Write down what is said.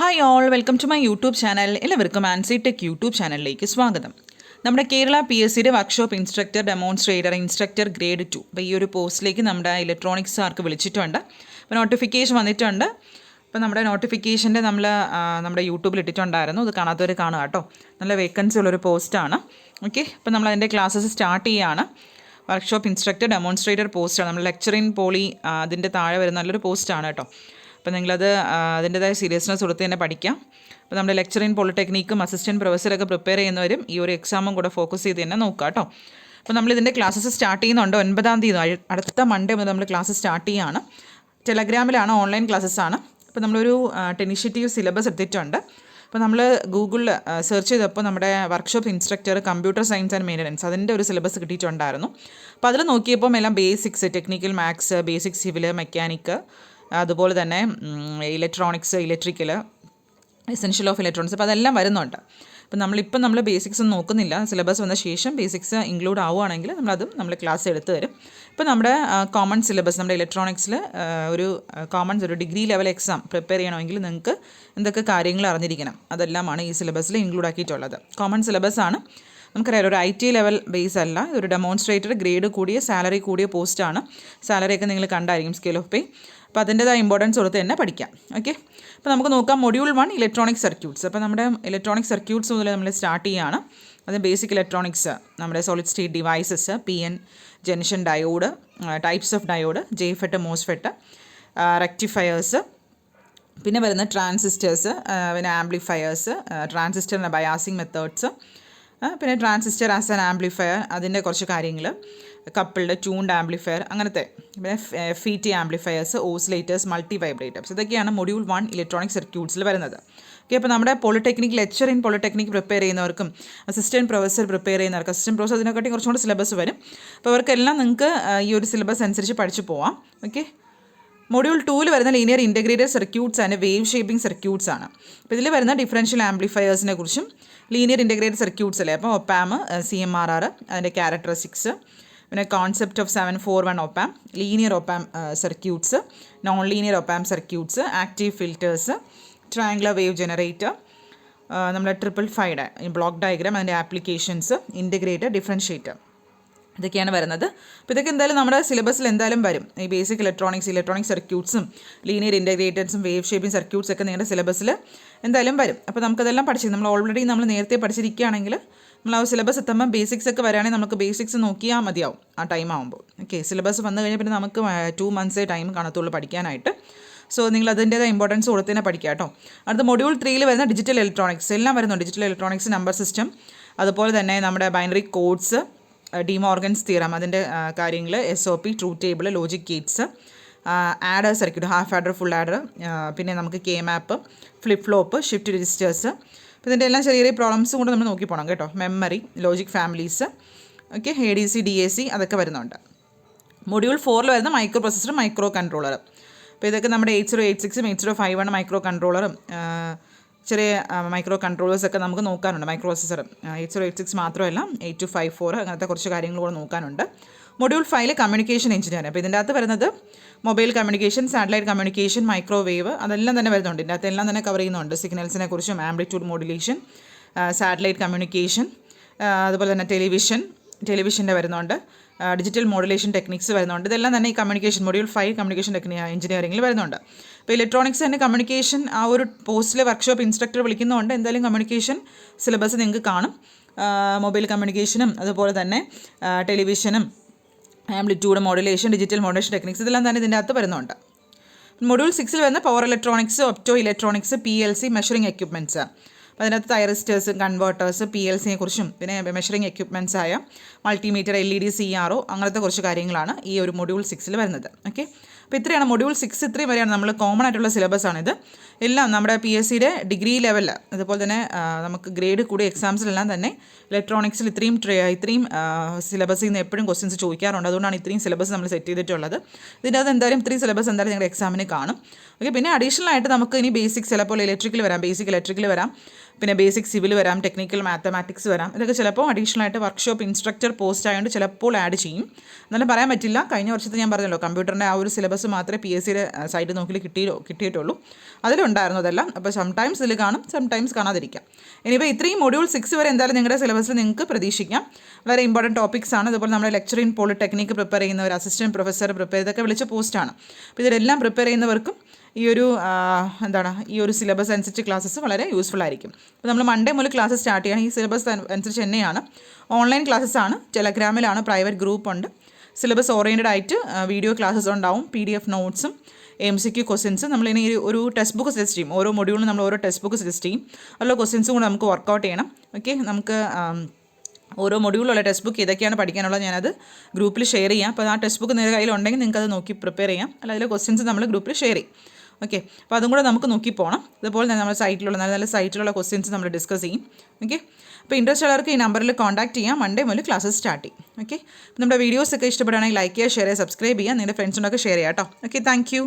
Hi all, welcome to my YouTube channel. എല്ലാവർക്കും Ancy tech YouTube ചാനലിലേക്ക് സ്വാഗതം. നമ്മുടെ കേരള PSCയുടെ workshop instructor, demonstrator instructor grade 2 അപ്പോൾ ഈ ഒരു പോസ്റ്റിലേക്ക് നമ്മുടെ ഇലക്ട്രോണിക്സ് ആർക്ക് വിളിച്ചിട്ടുണ്ട്. അപ്പോൾ നോട്ടിഫിക്കേഷൻ വന്നിട്ടുണ്ട്. അപ്പോൾ നമ്മുടെ നോട്ടിഫിക്കേഷൻ്റെ നമ്മുടെ യൂട്യൂബിൽ ഇട്ടിട്ടുണ്ടായിരുന്നു. അത് കാണാത്തവർ കാണുക കേട്ടോ. നല്ല വേക്കൻസി ഉള്ളൊരു പോസ്റ്റാണ്. ഓക്കെ, അപ്പോൾ നമ്മൾ അതിൻ്റെ ക്ലാസ്സസ് സ്റ്റാർട്ട് ചെയ്യുകയാണ്. വർക്ക്ഷോപ്പ് ഇൻസ്ട്രക്ടർ ഡെമോൺസ്ട്രേറ്റർ പോസ്റ്റാണ്. നമ്മൾ ലെക്ചർ ഇൻ പോളി അതിൻ്റെ താഴെ വരുന്ന നല്ലൊരു പോസ്റ്റാണ് കേട്ടോ. അപ്പോൾ നിങ്ങളത് അതിൻ്റെതായ സീരിയസ്നെസ് കൊടുത്ത് തന്നെ പഠിക്കാം. അപ്പോൾ നമ്മുടെ ലെക്ചർ ഇൻ പോളിടെക്നിക്കും അസിസ്റ്റൻറ്റ് പ്രൊഫസറൊക്കെ പ്രിപ്പയർ ചെയ്യുന്നവരും ഈ ഒരു എക്സാമും കൂടെ ഫോക്കസ് ചെയ്ത് തന്നെ നോക്കുക കേട്ടോ. അപ്പോൾ നമ്മളിതിൻ്റെ ക്ലാസ്സസ് സ്റ്റാർട്ട് ചെയ്യുന്നുണ്ട്. 9-ാം തീയതി അടുത്ത മൺഡേ മുതൽ നമ്മൾ ക്ലാസ് സ്റ്റാർട്ട് ചെയ്യുകയാണ്. ടെലഗ്രാമിലാണ്, ഓൺലൈൻ ക്ലാസ്സസ് ആണ്. അപ്പോൾ നമ്മളൊരു ടെനിഷിറ്റീവ് സിലബസ് എടുത്തിട്ടുണ്ട്. അപ്പോൾ നമ്മൾ ഗൂഗിളിൽ സെർച്ച് ചെയ്തപ്പോൾ നമ്മുടെ workshop instructor computer science and maintenance അതിൻ്റെ ഒരു സിലബസ് കിട്ടിയിട്ടുണ്ടായിരുന്നു. അപ്പോൾ അതിൽ നോക്കിയപ്പോൾ എല്ലാം basics, technical maths, basic civil, mechanic, അതുപോലെ തന്നെ electronics, electrical, essential of electronics, അപ്പോൾ അതെല്ലാം വരുന്നുണ്ട്. അപ്പോൾ നമ്മൾ ബേസിക്സ് ഒന്നും നോക്കുന്നില്ല. സിലബസ് വന്ന ശേഷം ബേസിക്സ് ഇൻക്ലൂഡ് ആവുകയാണെങ്കിൽ നമ്മൾ ക്ലാസ് എടുത്ത് തരും. ഇപ്പോൾ നമ്മുടെ കോമൺ സിലബസ്, നമ്മുടെ ഇലക്ട്രോണിക്സിൽ ഒരു ഡിഗ്രി ലെവൽ എക്സാം പ്രിപ്പയർ ചെയ്യണമെങ്കിൽ നിങ്ങൾക്ക് എന്തൊക്കെ കാര്യങ്ങൾ അറിഞ്ഞിരിക്കണം, അതെല്ലാമാണ് ഈ സിലബസിൽ ഇൻക്ലൂഡ് ആക്കിയിട്ടുള്ളത്. കോമൺ സിലബസ് ആണ്. നമുക്കറിയാം, ഒരു IT ലെവൽ ബേസ് അല്ല, ഒരു ഡെമോൺസ്ട്രേറ്റർ ഗ്രേഡ് കൂടിയ സാലറി കൂടിയ പോസ്റ്റാണ്. സാലറിയൊക്കെ നിങ്ങൾ കണ്ടായിരിക്കും, സ്കെയിൽ ഓഫ് പേ. അപ്പോൾ അതിൻ്റെതായ ഇമ്പോർട്ടൻസ് കൊടുത്ത് തന്നെ പഠിക്കാം. ഓക്കെ, അപ്പോൾ നമുക്ക് നോക്കാം. Module 1 electronic circuits. അപ്പോൾ നമ്മുടെ ഇലക്ട്രോണിക് സർക്യൂട്ട്സ് മുതൽ നമ്മൾ സ്റ്റാർട്ട് ചെയ്യുകയാണ്. അത് ബേസിക് ഇലക്ട്രോണിക്സ്, നമ്മുടെ solid state devices, PN junction diode, types of diode, JFET, MOSFET, rectifiers, പിന്നെ വരുന്ന ട്രാൻസിസ്റ്റേഴ്സ്, പിന്നെ ആംപ്ലിഫയേഴ്സ്, ട്രാൻസിസ്റ്ററിൻ്റെ ബയാസിങ് മെത്തേഡ്സ്, പിന്നെ ട്രാൻസിസ്റ്റർ ആസ് ആൻ ആംപ്ലിഫയർ അതിൻ്റെ കുറച്ച് കാര്യങ്ങൾ, കപ്പിൾഡ്, ട്യൂൺഡ് ആംപ്ലിഫയർ, അങ്ങനത്തെ, പിന്നെ FET amplifiers, oscillators, multi vibrators, ഇതൊക്കെയാണ് മൊഡ്യൂൾ 1 ഇലക്ട്രോണിക് സർക്യൂട്ട്സിൽ വരുന്നത്. ഓക്കെ, അപ്പോൾ നമ്മുടെ polytechnic lecture in polytechnic prepare ചെയ്യുന്നവർക്കും അസിസ്റ്റൻറ്റ് പ്രൊഫസർ പ്രിപ്പയർ ചെയ്യുന്നവർക്ക്, അസിസ്റ്റൻറ്റ് പ്രൊഫസർ അതിനെക്കാട്ടി കുറച്ചും കൂടി സിലബസ് വരും. അപ്പോൾ അവർക്കെല്ലാം നിങ്ങൾക്ക് ഈ ഒരു സിലബസ് അനുസരിച്ച് പഠിച്ചു പോവാം. ഓക്കെ, മൊഡ്യൂൾ 2 വരുന്ന linear integrated circuits and wave shaping circuits ആണ്. അപ്പോൾ ഇതിൽ വരുന്ന ഡിഫറൻഷ്യൽ ആംപ്ലിഫയേഴ്സിനെ കുറിച്ചും ലീനിയർ ഇൻറ്റഗ്രേറ്റഡ് സർക്യൂട്ട്സ് അല്ലേ, അപ്പോൾ ഒപ്പാം, CMRR അതിൻ്റെ ക്യാരക്ടറിസ്റ്റിക്സ്, പിന്നെ concept of 741 ഒപ്പാം, linear ഒപ്പാം circuits, non linear ഒപ്പാം circuits, active filters, triangular wave generator, നമ്മുടെ 555 ബ്ലോക്ക് ഡയഗ്രാം അതിൻ്റെ ആപ്ലിക്കേഷൻസ്, ഇൻറ്റഗ്രേറ്റർ, ഡിഫറൻഷ്യേറ്റർ, ഇതൊക്കെയാണ് വരുന്നത്. അപ്പോൾ ഇതൊക്കെ എന്തായാലും നമ്മുടെ സിലബസിൽ എന്തായാലും വരും. ഈ ബേസിക് ഇലക്ട്രോണിക് സർക്യൂട്ട്സും ലീനിയർ ഇൻറ്റഗ്രേറ്റഡ്സും വേവ് ഷേപ്പിംഗ് സർക്യൂട്ട്സ് ഒക്കെ നിങ്ങളുടെ സിലബസിൽ എന്തായാലും വരും. അപ്പോൾ നമുക്കതെല്ലാം നമ്മൾ നേരത്തെ പഠിച്ചിരിക്കുകയാണെങ്കിൽ നമ്മൾ ആ സിലബസ് എത്തുമ്പം ബേസിക്സ് ഒക്കെ വരികയാണെങ്കിൽ നമുക്ക് ബേസിക്സ് നോക്കിയാൽ മതിയാവും ആ ടൈം ആകുമ്പോൾ. ഓക്കെ, സിലബസ് വന്നു കഴിഞ്ഞാൽ പിന്നെ നമുക്ക് 2 months ടൈം കാണത്തുള്ളൂ പഠിക്കാനായിട്ട്. സോ നിങ്ങൾ അതിൻ്റേതായ ഇമ്പോർട്ടൻസ് കൊടുത്ത് തന്നെ പഠിക്കുക കേട്ടോ. അടുത്ത മൊഡ്യൂൾ 3 വരുന്ന ഡിജിറ്റൽ ഇലക്ട്രോണിക്സ് എല്ലാം വരുന്നുണ്ട്. ഡിജിറ്റൽ ഇലക്ട്രോണിക്സ്, നമ്പർ സിസ്റ്റം, അതുപോലെ തന്നെ നമ്മുടെ ബൈനറി കോഡ്സ്, ഡിമോർഗൻസ് തിയറം അതിൻ്റെ കാര്യങ്ങൾ, SOP, truth table, logic Gates, adder circuit, half adder, full adder, പിന്നെ നമുക്ക് K-മാപ്പ്, ഫ്ലിപ്പ് ഫ്ലോപ്പ്, ഷിഫ്റ്റ് രജിസ്റ്റേഴ്സ്, അപ്പോൾ ഇതിൻ്റെ എല്ലാം ചെറിയ ചെറിയ പ്രോബ്ലംസും കൂടെ നമ്മൾ നോക്കി പോകണം കേട്ടോ. Memory, logic families, okay, ADC, DAC അതൊക്കെ വരുന്നുണ്ട്. മൊഡ്യൂൾ 4 വരുന്ന മൈക്രോപ്രൊസസർ, മൈക്രോ കൺട്രോളർ. അപ്പോൾ ഇതൊക്കെ നമ്മുടെ 8086ഉം 8051 മൈക്രോ കൺട്രോളറും ചെറിയ മൈക്രോ കൺട്രോളേഴ്സൊക്കെ നമുക്ക് നോക്കാനുണ്ട്. മൈക്രോപ്രൊസസർ 8086 മാത്രമല്ല 8254 അങ്ങനത്തെ കുറച്ച് കാര്യങ്ങൾ കൂടെ നോക്കാനുണ്ട്. Module 5 communication engineering. അപ്പോൾ ഇതിൻ്റെ അകത്ത് വരുന്നത് mobile communication, satellite communication, microwave അതെല്ലാം തന്നെ വരുന്നുണ്ട്. ഇതിൻ്റെ അകത്ത് എല്ലാം തന്നെ കവർ ചെയ്യുന്നുണ്ട്. സിഗ്നൽസിനെ കുറിച്ചും, ആംപ്ലിറ്റ്യൂഡ് മോഡുലേഷൻ, സാറ്റലൈറ്റ് കമ്മ്യൂണിക്കേഷൻ, അതുപോലെ തന്നെ ടെലിവിഷൻ്റെ വരുന്നുണ്ട്, ഡിജിറ്റൽ മോഡുലേഷൻ ടെക്നിക്സ് വരുന്നുണ്ട്. ഇതെല്ലാം തന്നെ ഈ കമ്മ്യൂണിക്കേഷൻ മൊഡ്യൂൾ 5 കമ്മ്യൂണിക്കേഷൻ എഞ്ചിനീയറിംഗിൽ വരുന്നുണ്ട്. അപ്പോൾ ഇലക്ട്രോണിക്സ് തന്നെ കമ്മ്യൂണിക്കേഷൻ ആ ഒരു പോസ്റ്റിലെ വർക്ക്ഷോപ്പ് ഇൻസ്ട്രക്ടർ വിളിക്കുന്നതുകൊണ്ട് എന്തായാലും കമ്മ്യൂണിക്കേഷൻ സിലബസ് നിങ്ങൾക്ക് കാണും. മൊബൈൽ കമ്മ്യൂണിക്കേഷനും അതുപോലെ തന്നെ ടെലിവിഷനും, amplitude modulation, digital modulation techniques ഇതെല്ലാം തന്നെ ഇതിൻ്റെ അകത്ത് വരുന്നുണ്ട്. മൊഡ്യൂൾ 6 വരുന്ന power electronics, opto electronics, PLC measuring equipments. അപ്പോൾ അതിനകത്ത് തൈറിസ്റ്റേഴ്സ്, കൺവേർട്ടേഴ്സ്, PLCയെ കുറിച്ചും പിന്നെ മെഷറിംഗ് എക്യുപ്മെൻറ്റ്സ് ആയ മൾട്ടിമീറ്റർ, LED, CRO അങ്ങനത്തെ കുറച്ച് കാര്യങ്ങളാണ് ഈ ഒരു മൊഡ്യൂൾ 6 വരുന്നത്. ഓക്കെ, അപ്പോൾ ഇത്രയാണ് മൊഡ്യൂൾ 6. ഇത്രയും വരെയാണ് നമ്മൾ കോമൺ ആയിട്ടുള്ള സിലബസാണിത്. എല്ലാം നമ്മുടെ PSCയുടെ ഡിഗ്രി ലെവലിൽ, അതുപോലെ തന്നെ നമുക്ക് ഗ്രേഡ് കൂടിയ എക്സാംസിലെല്ലാം തന്നെ ഇലക്ട്രോണിക്സിൽ ഇത്രയും സിലബസിൽ നിന്ന് എപ്പോഴും ക്വസ്റ്റ്യൻസ് ചോദിക്കാറുണ്ട്. അതുകൊണ്ടാണ് ഇത്രയും സിലബസ് നമ്മൾ സെറ്റ് ചെയ്തിട്ടുള്ളത്. ഇതിൻ്റെ അത് എന്തായാലും ഇത്രയും സിലബസ് എന്തായാലും നിങ്ങളുടെ എക്സാമിന് കാണും. ഓക്കെ, പിന്നെ അഡീഷണൽ ആയിട്ട് നമുക്ക് ഇനി ബേസിക്സ് ചിലപ്പോൾ ബേസിക് ഇലക്ട്രിക്കൽ വരാം, പിന്നെ ബേസിക് സിവിൽ വരാം, ടെക്നിക്കൽ മാത്തമാറ്റിക്സ് വരാം. ഇതൊക്കെ ചിലപ്പോൾ അഡീഷണൽ ആയിട്ട് വർക്ക്ഷോപ്പ് ഇൻസ്ട്രക്ടർ പോസ്റ്റ് ആയതുകൊണ്ട് ചിലപ്പോൾ ആഡ് ചെയ്യും. എന്നാലും പറയാൻ പറ്റില്ല. കഴിഞ്ഞ വർഷത്തെ ഞാൻ പറഞ്ഞല്ലോ, കമ്പ്യൂട്ടറിൻ്റെ ആ ഒരു സിലബസ് മാത്രമേ PSC സൈറ്റ് നോക്കി കിട്ടിയിട്ടുള്ളൂ. അതിലുണ്ടായിരുന്നു അതെല്ലാം. അപ്പോൾ സംടൈംസ് ഇതിൽ കാണും, സംടൈംസ് കാണാതിരിക്കാം. ഇനിയിപ്പോൾ ഇത്രയും മൊഡ്യൂൾ 6 വരെ എന്തായാലും നിങ്ങളുടെ സിലബസിൽ നിങ്ങൾക്ക് പ്രതീക്ഷിക്കാം. വളരെ ഇമ്പോർട്ടൻറ്റ് ടോപ്പിക്സ് ആണ്. അതുപോലെ നമ്മുടെ ലെക്ചർ ഇൻ പോളിടെക്നിക്ക് പ്രിപ്പയർ ചെയ്യുന്നവർ, അസിസ്റ്റൻറ്റ് പ്രൊഫസർ പ്രിപ്പയർ, ഇതൊക്കെ വിളിച്ച പോസ്റ്റാണ്. അപ്പോൾ ഇതിലെല്ലാം പ്രിപ്പയർ ചെയ്യുന്നവർക്കും ഈ ഒരു സിലബസ് അനുസരിച്ച് ക്ലാസ്സസ് വളരെ യൂസ്ഫുൾ ആയിരിക്കും. അപ്പോൾ നമ്മൾ മൺഡേ മുതൽ ക്ലാസ് സ്റ്റാർട്ട് ചെയ്യണം. ഈ സിലബസ് അനുസരിച്ച് തന്നെയാണ്. ഓൺലൈൻ ക്ലാസ്സസ് ആണ്, ടെലഗ്രാമിലാണ്, പ്രൈവറ്റ് ഗ്രൂപ്പ് ഉണ്ട്. സിലബസ് ഓറിയൻറ്റഡ് ആയിട്ട് വീഡിയോ ക്ലാസ്സസ് ഉണ്ടാവും, PDF നോട്ട്സും MCQ ക്വസ്റ്റ്യൻസും. നമ്മളിനി ഒരു ടെക്സ്റ്റ് ബുക്ക് സജസ്റ്റ് ചെയ്യും. ഓരോ മൊഡ്യൂളിനും നമ്മൾ ഓരോ ടെക്സ്റ്റ് ബുക്ക് സജസ്റ്റ് ചെയ്യും. അതിലുള്ള ക്വസ്റ്റ്യൻസും കൂടെ നമുക്ക് വർക്കൗട്ട് ചെയ്യണം. ഓക്കെ, നമുക്ക് ഓരോ മൊഡ്യൂളിലുള്ള ടെക്സ്റ്റ് ബുക്ക് ഏതൊക്കെയാണ് പഠിക്കാനുള്ളത് ഞാനത് ഗ്രൂപ്പിൽ ഷെയർ ചെയ്യാം. അപ്പോൾ ആ ടെക്സ്റ്റ് ബുക്ക് നിങ്ങളുടെ കയ്യിലുണ്ടെങ്കിൽ നിങ്ങൾക്ക് അത് നോക്കി പ്രിപ്പയർ ചെയ്യാം. അല്ല, അതിലെ ക്വസ്റ്റ്യൻസ് നമ്മൾ ഗ്രൂപ്പിൽ ഷെയർ ചെയ്യും. ഓക്കെ, അപ്പോൾ അതും കൂടെ നമുക്ക് നോക്കി പോകണം. അതുപോലെ തന്നെ നമ്മുടെ സൈറ്റിലുള്ള നല്ല സൈറ്റിലുള്ള ക്വസ്റ്റ്യൻസ് നമ്മൾ ഡിസ്കസ് ചെയ്യും. ഓക്കെ, അപ്പോൾ ഇൻട്രസ്റ്റ് ഉള്ളവർക്ക് ഈ നമ്പറിൽ കോൺടാക്ട് ചെയ്യാം. മൺഡേ മുതൽ ക്ലാസ്സസ് സ്റ്റാർട്ട് ചെയ്യും. ഓക്കെ, നമ്മുടെ വീഡിയോസൊക്കെ ഇഷ്ടപ്പെടുകയാണെങ്കിൽ ലൈക്ക് ചെയ്യുക, ഷെയർ ചെയ്യുക, സബ്സ്ക്രൈബ് ചെയ്യുക, നിങ്ങളുടെ ഫ്രണ്ട്സിനൊക്കെ ഷെയർ ചെയ്യാം കേട്ടോ. Okay, thank you.